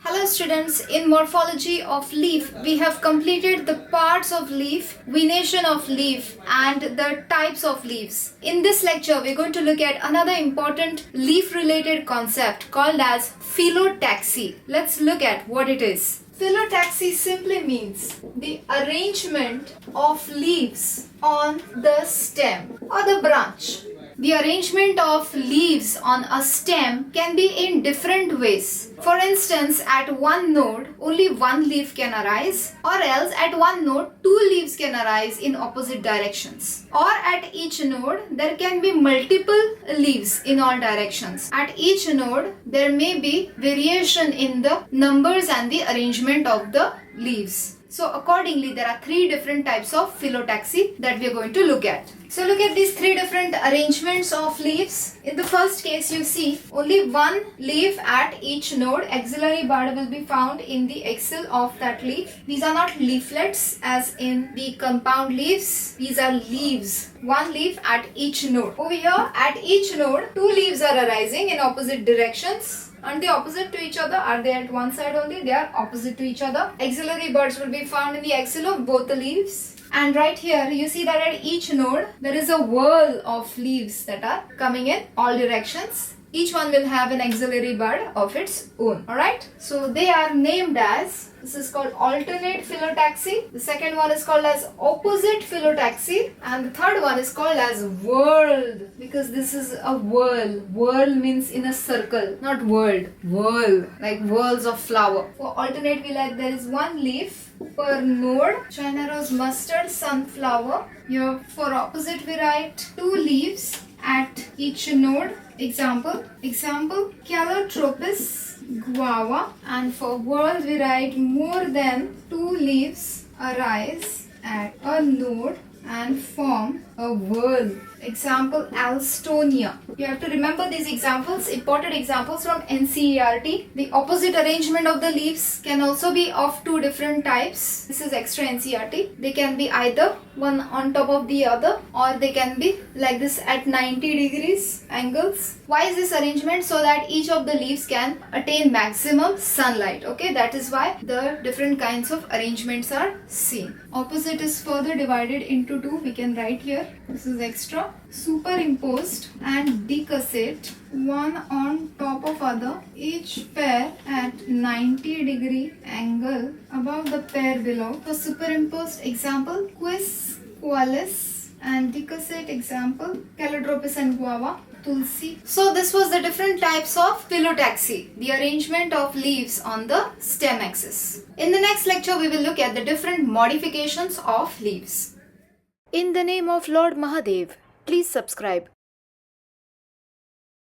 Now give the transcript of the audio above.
Hello students, in morphology of leaf, we have completed the parts of leaf, venation of leaf and the types of leaves. In this lecture, we are going to look at another important leaf related concept called as phyllotaxy. Let's look at what it is. Phyllotaxy simply means the arrangement of leaves on the stem or the branch. The arrangement of leaves on a stem can be in different ways. For instance, at one node, only one leaf can arise, or else at one node, two leaves can arise in opposite directions. Or at each node, there can be multiple leaves in all directions. At each node, there may be variation in the numbers and the arrangement of the leaves. So accordingly, there are three different types of phyllotaxy that we are going to look at. So look at these three different arrangements of leaves. In the first case, you see only one leaf at each node. Axillary bud will be found in the axil of that leaf. These are not leaflets as in the compound leaves. These are leaves. One leaf at each node. Over here, at each node, two leaves are arising in opposite directions. Aren't they opposite to each other? Are they at one side only? They are opposite to each other. Axillary buds will be found in the axil of both the leaves. And right here, you see that at each node, there is a whorl of leaves that are coming in all directions. Each one will have an axillary bud of its own. Alright? So they are named as, this is called alternate phyllotaxy. The second one is called as opposite phyllotaxy. And the third one is called as whorled, because this is a whorl. Whorl means in a circle, not world. Whorl, like whorls of flower. For alternate, we like there is one leaf per node. China rose, mustard, sunflower. Here for opposite we write two leaves at each node. Example, Calotropis, guava. And for whorl we write more than two leaves arise at a node and form a whorl. Example, Alstonia. You have to remember these examples, important examples from NCERT. The opposite arrangement of the leaves can also be of two different types. This is extra NCERT. They can be either one on top of the other, or they can be like this at 90 degrees angles. Why is this arrangement? So that each of the leaves can attain maximum sunlight. Okay, that is why the different kinds of arrangements are seen. Opposite is further divided into two. We can write here. This is extra. Superimposed and decussate, one on top of other, each pair at 90-degree angle above the pair below. For superimposed, example, quis, qualis, and decussate, example, calotropis and guava, tulsi. So this was the different types of phyllotaxy, the arrangement of leaves on the stem axis. In the next lecture, we will look at the different modifications of leaves. In the name of Lord Mahadev, please subscribe.